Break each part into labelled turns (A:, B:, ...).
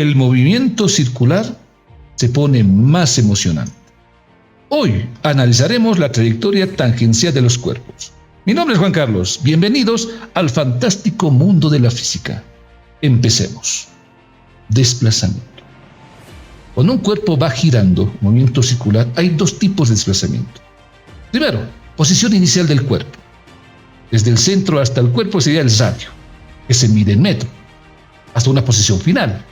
A: el movimiento circular se pone más emocionante. Hoy analizaremos la trayectoria tangencial de los cuerpos. Mi nombre es Juan Carlos. Bienvenidos al fantástico mundo de la física. Empecemos. Desplazamiento. Cuando un cuerpo va girando, movimiento circular, hay dos tipos de desplazamiento. Primero, posición inicial del cuerpo. Desde el centro hasta el cuerpo sería el radio, que se mide en metro, hasta una posición final.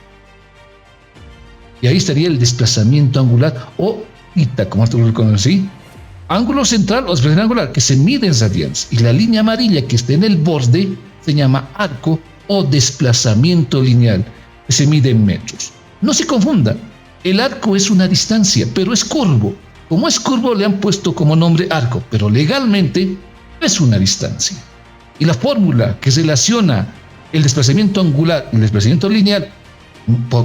A: Y ahí estaría el desplazamiento angular o θ, como tú lo conoces, ángulo central o desplazamiento angular, que se mide en radianes. Y la línea amarilla que está en el borde se llama arco o desplazamiento lineal, que se mide en metros. No se confunda, el arco es una distancia, pero es curvo. Como es curvo le han puesto como nombre arco, pero legalmente es una distancia. Y la fórmula que relaciona el desplazamiento angular y el desplazamiento lineal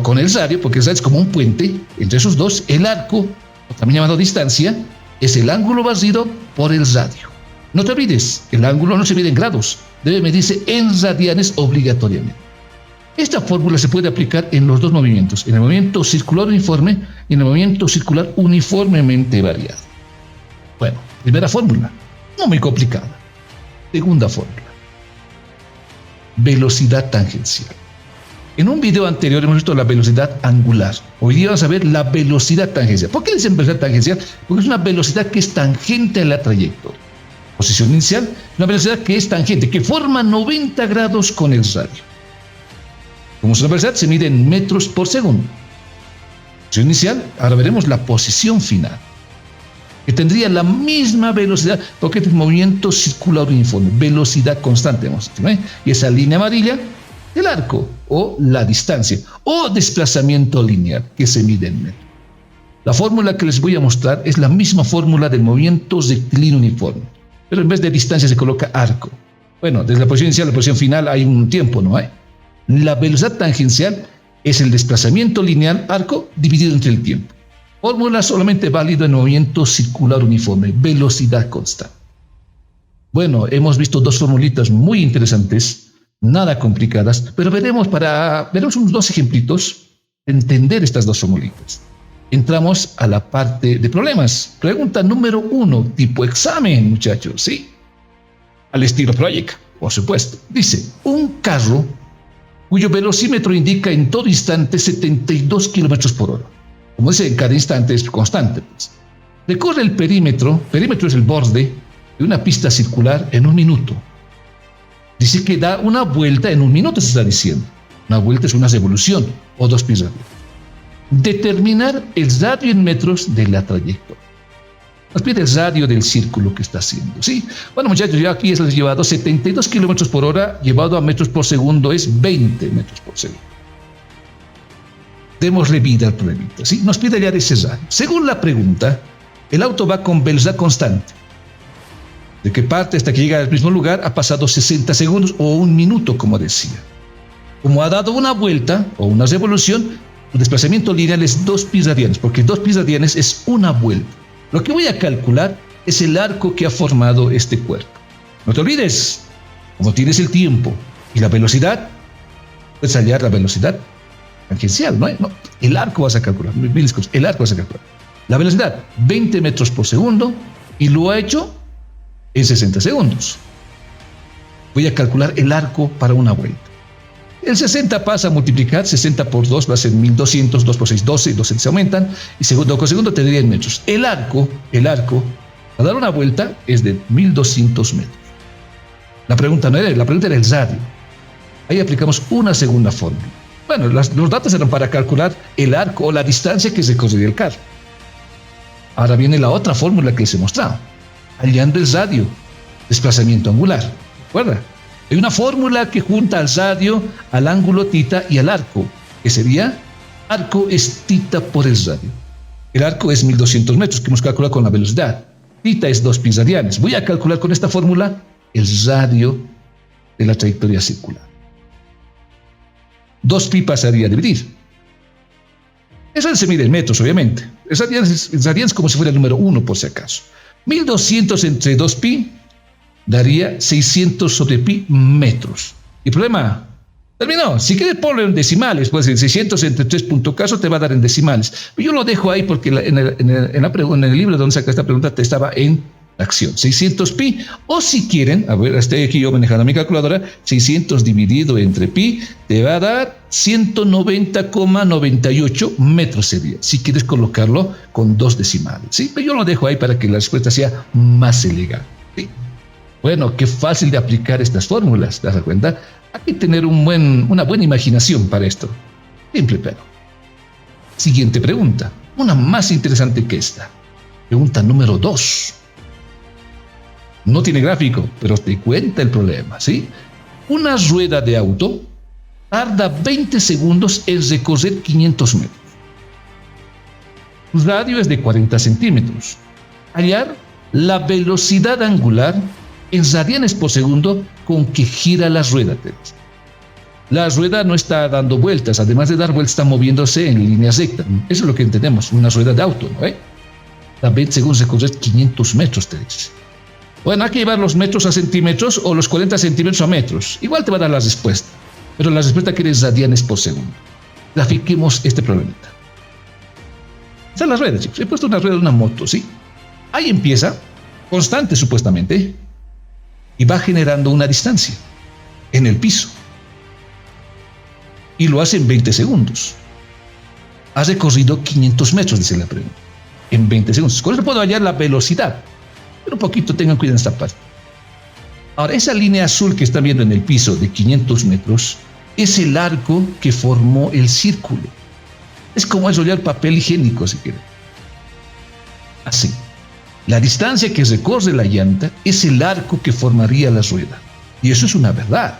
A: con el radio, porque el radio es como un puente entre esos dos, el arco, también llamado distancia, es el ángulo barrido por el radio. No te olvides, el ángulo no se mide en grados, debe medirse en radianes obligatoriamente. Esta fórmula se puede aplicar en los dos movimientos, en el movimiento circular uniforme y en el movimiento circular uniformemente variado. Bueno, primera fórmula, no muy complicada. Segunda fórmula, velocidad tangencial. En un video anterior hemos visto la velocidad angular. Hoy día vamos a ver la velocidad tangencial. ¿Por qué le dicen velocidad tangencial? Porque es una velocidad que es tangente a la trayectoria. Posición inicial, una velocidad que es tangente, que forma 90 grados con el radio. Como es una velocidad, se mide en metros por segundo. Posición inicial, ahora veremos la posición final, que tendría la misma velocidad, porque es el movimiento circular uniforme, velocidad constante, y esa línea amarilla, el arco o la distancia o desplazamiento lineal que se mide en metros. La fórmula que les voy a mostrar es la misma fórmula del movimiento rectilíneo uniforme, pero en vez de distancia se coloca arco. Bueno, desde la posición inicial a la posición final hay un tiempo, ¿no hay? La velocidad tangencial es el desplazamiento lineal arco dividido entre el tiempo. Fórmula solamente válido en movimiento circular uniforme, velocidad constante. Bueno, hemos visto dos formulitas muy interesantes, nada complicadas, pero veremos unos dos ejemplitos de entender estas dos formulitas. Entramos a la parte de problemas. Pregunta número 1, tipo examen, muchachos, ¿sí? Al estilo Project, por supuesto. Dice, un carro cuyo velocímetro indica en todo instante 72 kilómetros por hora. Como dice, en cada instante es constante, pues. Recorre el perímetro es el borde de una pista circular en un minuto. Dice que da una vuelta en un minuto, se está diciendo. Una vuelta es una revolución o 2 pi radio. Determinar el radio en metros de la trayectoria. Nos pide el radio del círculo que está haciendo, ¿sí? Bueno, muchachos, yo aquí les he llevado 72 kilómetros por hora, llevado a metros por segundo es 20 metros por segundo. Démosle vida al problemita, ¿sí? Nos pide hallar ese radio. Según la pregunta, el auto va con velocidad constante. De que parte hasta que llega al mismo lugar ha pasado 60 segundos o un minuto, como decía. Como ha dado una vuelta o una revolución, el desplazamiento lineal es 2 pi radianes, porque 2 pi radianes es una vuelta. Lo que voy a calcular es el arco que ha formado este cuerpo. No te olvides, como tienes el tiempo y la velocidad, puedes hallar la velocidad tangencial, ¿no? El arco vas a calcular, el arco vas a calcular. La velocidad, 20 metros por segundo, y lo ha hecho en 60 segundos. Voy a calcular el arco para una vuelta. El 60 pasa a multiplicar, 60 por 2 va a ser 1200, 2 por 6, 12, 12 se aumentan, y segundo con segundo tendría en metros. El arco, a dar una vuelta es de 1200 metros. La pregunta era el radio. Ahí aplicamos una segunda fórmula. Bueno, los datos eran para calcular el arco o la distancia que recorrería el carro. Ahora viene la otra fórmula que les he mostrado. Hallando el radio, desplazamiento angular. ¿Recuerda? Hay una fórmula que junta al radio, al ángulo θ y al arco, que sería arco es θ por el radio. El arco es 1200 metros, que hemos calculado con la velocidad. θ es 2 pi radianes. Voy a calcular con esta fórmula el radio de la trayectoria circular. 2 pi pasaría a dividir. Eso se mide en metros, obviamente. El radianes como si fuera el número 1, por si acaso. 1200 entre 2 pi daría 600 sobre pi metros. ¿Y problema? Terminó. Si quieres ponlo en decimales, pues el 600 entre 3.k eso te va a dar en decimales. Yo lo dejo ahí porque en el libro donde saca esta pregunta te estaba en acción. 600 pi, o si quieren, a ver, estoy aquí yo manejando mi calculadora, 600 dividido entre pi te va a dar 190,98 metros sería, si quieres colocarlo con 2 decimales, ¿sí? Pero yo lo dejo ahí para que la respuesta sea más elegante, ¿sí? Bueno, qué fácil de aplicar estas fórmulas, ¿te das cuenta? Hay que tener una buena imaginación para esto. Simple, pero. Siguiente pregunta, una más interesante que esta. Pregunta número 2. No tiene gráfico, pero te cuenta el problema, ¿sí? Una rueda de auto tarda 20 segundos en recorrer 500 metros. Su radio es de 40 centímetros. Hallar la velocidad angular en radianes por segundo con que gira la rueda. La rueda no está dando vueltas, además de dar vueltas está moviéndose en línea recta. Eso es lo que entendemos, una rueda de auto, ¿no? Da 20 segundos recorrer 500 metros, te dice. Bueno, hay que llevar los metros a centímetros o los 40 centímetros a metros. Igual te va a dar la respuesta, pero la respuesta quiere radianes por segundo. Grafiquemos este problemita. Están las ruedas, chicos. He puesto una rueda de una moto, ¿sí? Ahí empieza, constante supuestamente, y va generando una distancia en el piso. Y lo hace en 20 segundos. Ha recorrido 500 metros, dice la pregunta. En 20 segundos. Con eso puedo hallar la velocidad. Pero un poquito, tengan cuidado en esta parte. Ahora, esa línea azul que están viendo en el piso de 500 metros es el arco que formó el círculo. Es como enrollar papel higiénico, si quieren. Así. La distancia que recorre la llanta es el arco que formaría la rueda. Y eso es una verdad.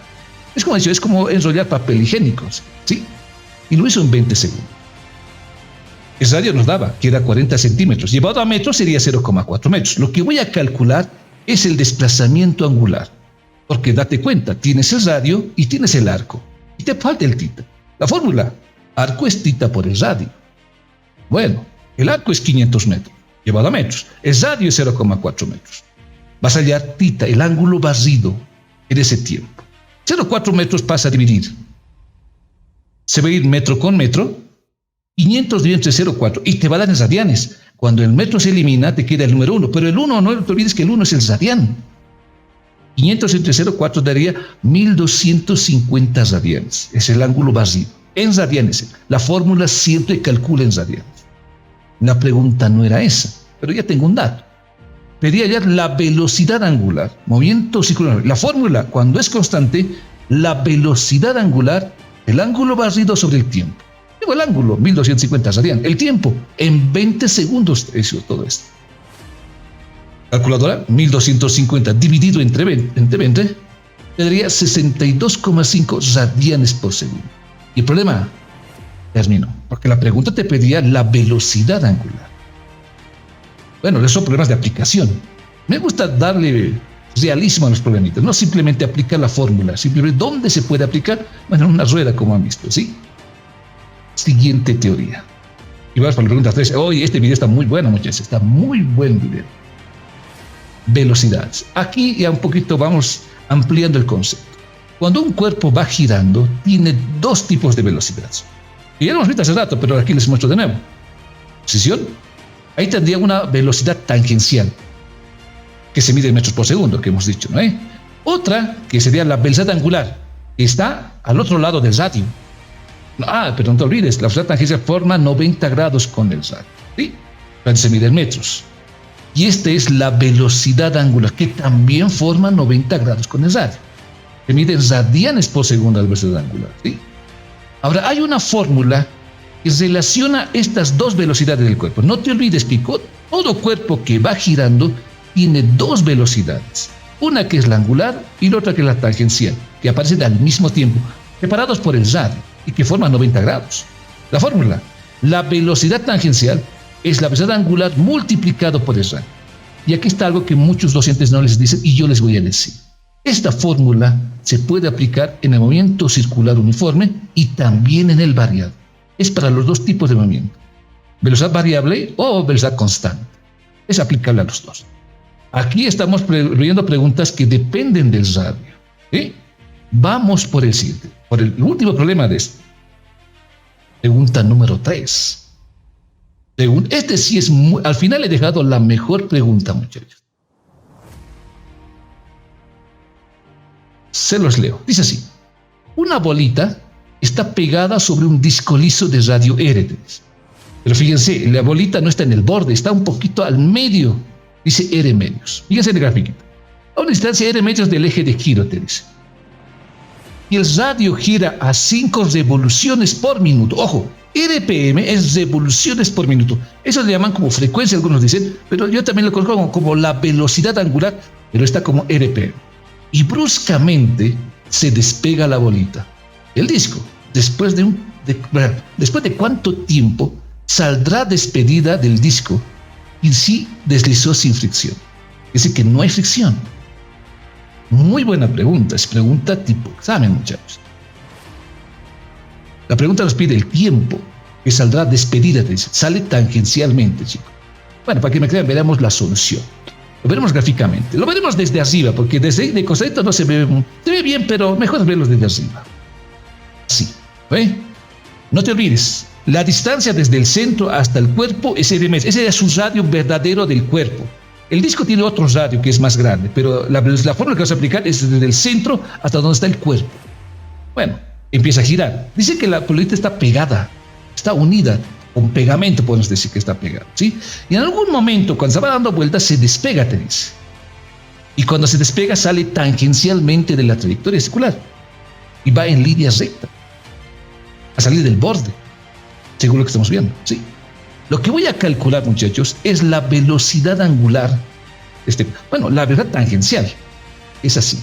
A: Es como enrollar papel higiénico, ¿sí? Y lo hizo en 20 segundos. El radio nos daba que era 40 centímetros. Llevado a metros sería 0,4 metros. Lo que voy a calcular es el desplazamiento angular. Porque date cuenta, tienes el radio y tienes el arco. Y te falta el tita. La fórmula, arco es tita por el radio. Bueno, el arco es 500 metros, llevado a metros. El radio es 0,4 metros. Vas a hallar tita, el ángulo barrido en ese tiempo. 0,4 metros pasa a dividir. Se va a ir metro con metro. 500 dividido entre 0,4 y te va a dar en radianes. Cuando el metro se elimina, te queda el número 1. Pero el 1, no te olvides que el 1 es el radián. 500 entre 0,4 daría 1250 radianes. Es el ángulo barrido. En radianes. La fórmula siempre calcula en radianes. La pregunta no era esa, pero ya tengo un dato. Pedí hallar la velocidad angular, movimiento circular. La fórmula, cuando es constante, la velocidad angular, el ángulo barrido sobre el tiempo. Digo el ángulo, 1250 radian. El tiempo, en 20 segundos hizo todo esto. Calculadora, 1250 dividido entre 20, te daría 62,5 radianes por segundo. Y el problema terminó, porque la pregunta te pedía la velocidad angular. Bueno, esos son problemas de aplicación. Me gusta darle realismo a los problemitas, no simplemente aplicar la fórmula, simplemente dónde se puede aplicar, bueno, en una rueda como han visto, ¿sí? Siguiente teoría. Y vamos para la pregunta 3. Oye, este video está muy bueno, muchachos. Está muy buen video. Velocidades. Aquí ya un poquito vamos ampliando el concepto. Cuando un cuerpo va girando, tiene dos tipos de velocidades. Y ya lo hemos visto hace rato, pero aquí les muestro de nuevo. Posición. Ahí tendría una velocidad tangencial, que se mide en metros por segundo, que hemos dicho, ¿no? Otra, que sería la velocidad angular, que está al otro lado del radio. Pero no te olvides, la velocidad tangencial forma 90 grados con el radio, ¿sí? Cuando se mide en metros. Y esta es la velocidad angular, que también forma 90 grados con el radio. Se mide en radianes por segundo la velocidad angular, ¿sí? Ahora, hay una fórmula que relaciona estas dos velocidades del cuerpo. No te olvides, Pico, todo cuerpo que va girando tiene dos velocidades. Una que es la angular y la otra que es la tangencial, que aparecen al mismo tiempo, separados por el radio, y que forman 90 grados. La fórmula, la velocidad tangencial es la velocidad angular multiplicado por el radio. Y aquí está algo que muchos docentes no les dicen y yo les voy a decir. Esta fórmula se puede aplicar en el movimiento circular uniforme y también en el variado. Es para los dos tipos de movimiento. Velocidad variable o velocidad constante. Es aplicable a los dos. Aquí estamos viendo preguntas que dependen del radio, ¿sí? Vamos por el siguiente, por el último problema de este. Pregunta número 3. Este sí es al final he dejado la mejor pregunta, muchachos. Se los leo. Dice así. Una bolita está pegada sobre un disco liso de radio R. Pero fíjense, la bolita no está en el borde, está un poquito al medio. Dice R medios. Fíjense en el gráfico. A una distancia R medios del eje de giro, te dice. Y el radio gira a 5 revoluciones por minuto. Ojo, RPM es revoluciones por minuto. Eso le llaman como frecuencia, algunos dicen, pero yo también lo conozco como la velocidad angular, pero está como RPM. Y bruscamente se despega la bolita. El disco, después de cuánto tiempo saldrá despedida del disco y sí deslizó sin fricción. Dice que no hay fricción. Muy buena pregunta, es pregunta tipo examen, muchachos. La pregunta nos pide el tiempo que saldrá despedida, dice, sale tangencialmente, chicos. Bueno, para que me crean, veremos la solución. Lo veremos gráficamente, lo veremos desde arriba, porque desde de costadito no se ve bien, pero mejor verlo desde arriba. Así, ¿ve? No te olvides, la distancia desde el centro hasta el cuerpo es RMS, ese es su radio verdadero del cuerpo. El disco tiene otro radio que es más grande, pero la fórmula que vas a aplicar es desde el centro hasta donde está el cuerpo. Bueno, empieza a girar. Dice que la bolita está pegada, está unida, con pegamento podemos decir que está pegada, ¿sí? Y en algún momento, cuando se va dando vueltas, se despega, te dice. Y cuando se despega, sale tangencialmente de la trayectoria circular y va en línea recta, a salir del borde, según lo que estamos viendo, ¿sí? Lo que voy a calcular, muchachos, es la velocidad angular. La velocidad tangencial. Es así.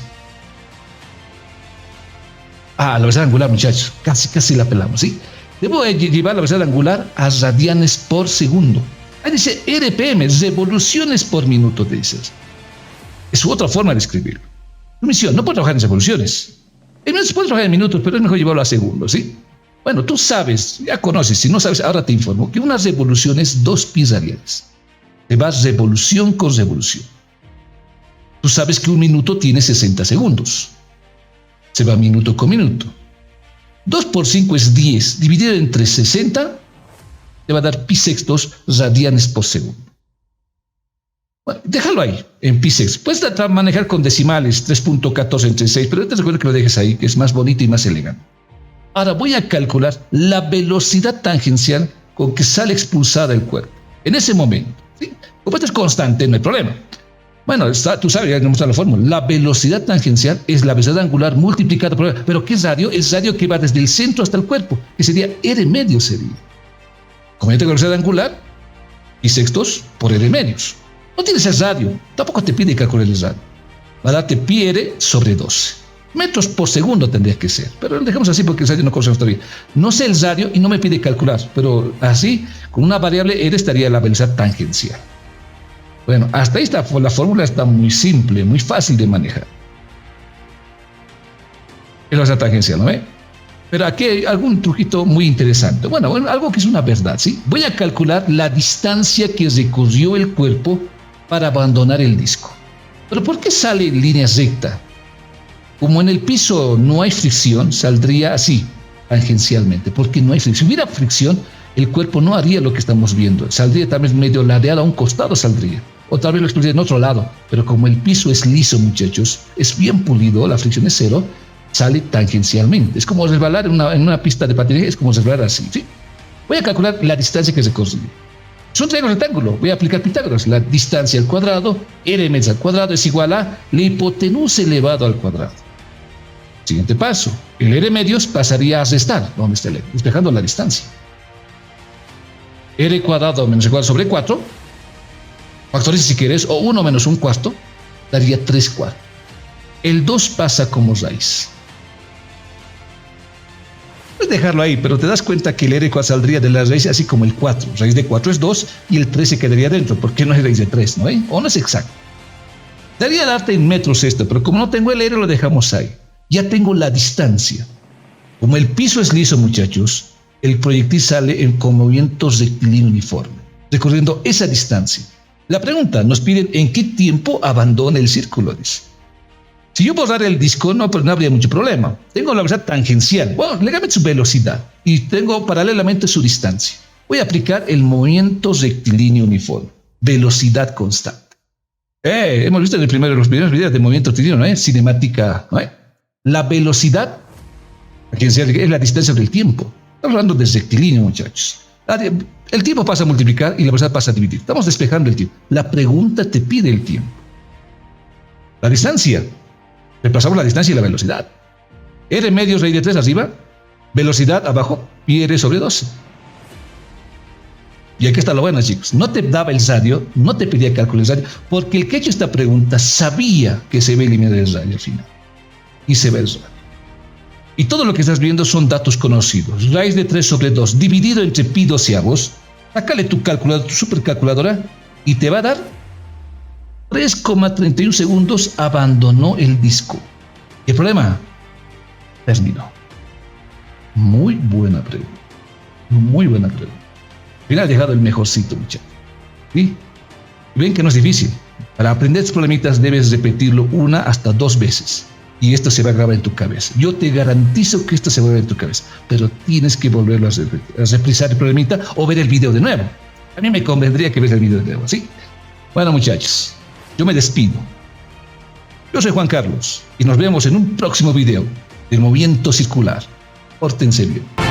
A: La velocidad angular, muchachos. Casi la pelamos, ¿sí? Debo llevar la velocidad angular a radianes por segundo. Ahí dice RPM, revoluciones por minuto, dices. Es otra forma de escribirlo. No puedo trabajar en revoluciones. Se puede trabajar en minutos, pero es mejor llevarlo a segundos, ¿sí? Bueno, tú sabes, ya conoces, si no sabes, ahora te informo, que una revolución es 2 pi radianes. Te vas revolución con revolución. Tú sabes que un minuto tiene 60 segundos. Se va minuto con minuto. 2 por 5 es 10. Dividido entre 60, te va a dar pi sextos radianes por segundo. Bueno, déjalo ahí, en pi sextos. Puedes tratar de manejar con decimales, 3.1436, pero te recuerdo que lo dejes ahí, que es más bonito y más elegante. Ahora voy a calcular la velocidad tangencial con que sale expulsada el cuerpo. En ese momento, ¿sí? Como esto es constante, no hay problema. Bueno, tú sabes, ya nos la fórmula. La velocidad tangencial es la velocidad angular multiplicada por... ¿Pero qué es radio? Es radio que va desde el centro hasta el cuerpo, que sería R medios sería. Como yo tengo velocidad angular, pi sextos por R medios. No tienes el radio, tampoco te pide calcular el radio. Va a darte pi R sobre 12. Metros por segundo tendría que ser, pero lo dejamos así porque el radio no conocemos todavía. No sé el radio y no me pide calcular, pero así, con una variable R estaría la velocidad tangencial. Bueno, hasta ahí está, la fórmula está muy simple, muy fácil de manejar. Es la velocidad tangencial, ¿no ve? Pero aquí hay algún truquito muy interesante. Bueno, algo que es una verdad, ¿sí? Voy a calcular la distancia que recorrió el cuerpo para abandonar el disco. ¿Pero por qué sale en línea recta? Como en el piso no hay fricción, saldría así, tangencialmente, porque no hay fricción. Si hubiera fricción, el cuerpo no haría lo que estamos viendo. Saldría también medio ladeado, a un costado saldría. O tal vez lo explosiría en otro lado. Pero como el piso es liso, muchachos, es bien pulido, la fricción es cero, sale tangencialmente. Es como resbalar en una pista de patinaje, es como resbalar así, ¿sí? Voy a calcular la distancia que se consigue. Son triángulos rectángulos, voy a aplicar Pitágoras. La distancia al cuadrado, R medios al cuadrado, es igual a la hipotenusa elevado al cuadrado. Siguiente paso, el R medios pasaría a restar, donde está el R, despejando la distancia. R cuadrado menos R cuadrado sobre 4, factoriza si quieres, o 1 menos 1 cuarto, daría 3 cuartos. El 2 pasa como raíz. Puedes dejarlo ahí, pero te das cuenta que el R cuadrado saldría de la raíz así como el 4. Raíz de 4 es 2 y el 3 se quedaría dentro, porque no es raíz de 3, ¿no? O no es exacto. Daría darte en metros esto, pero como no tengo el R, lo dejamos ahí. Ya tengo la distancia. Como el piso es liso, muchachos, el proyectil sale con movimiento rectilíneo uniforme, recorriendo esa distancia. La pregunta, nos piden en qué tiempo abandona el círculo, dice. Si yo borrara el disco, no, pues no habría mucho problema. Tengo la velocidad tangencial. Bueno, légame su velocidad y tengo paralelamente su distancia. Voy a aplicar el movimiento rectilíneo uniforme. Velocidad constante. Hemos visto en los primeros videos de movimiento rectilíneo, ¿no? Cinemática, ¿no? La velocidad tangencial es la distancia del tiempo. Estamos hablando de rectilíneo, muchachos. El tiempo pasa a multiplicar y la velocidad pasa a dividir. Estamos despejando el tiempo. La pregunta te pide el tiempo. La distancia. Reemplazamos la distancia y la velocidad. R medios raíz de 3 arriba, velocidad abajo, pi r sobre 12. Y aquí está lo bueno, chicos. No te daba el radio, no te pedía cálculo del radio, porque el que ha hecho esta pregunta sabía que se va a eliminar el radio al final. Y se ve el radio. Y todo lo que estás viendo son datos conocidos. Raíz de 3 sobre 2 dividido entre pi doceavos. Sácale tu calculadora, tu supercalculadora, y te va a dar 3,31 segundos. Abandonó el disco. ¿Y el problema? Terminó. Muy buena pregunta. Muy buena pregunta. Al final ha dejado el mejorcito, muchachos. ¿Sí? Ven que no es difícil. Para aprender estos problemitas debes repetirlo 1 hasta 2 veces. Y esto se va a grabar en tu cabeza. Yo te garantizo que esto se va a grabar en tu cabeza. Pero tienes que volverlo a reprisar el problemita o ver el video de nuevo. A mí me convendría que veas el video de nuevo, ¿sí? Bueno, muchachos, yo me despido. Yo soy Juan Carlos y nos vemos en un próximo video del movimiento circular. Pórtense bien.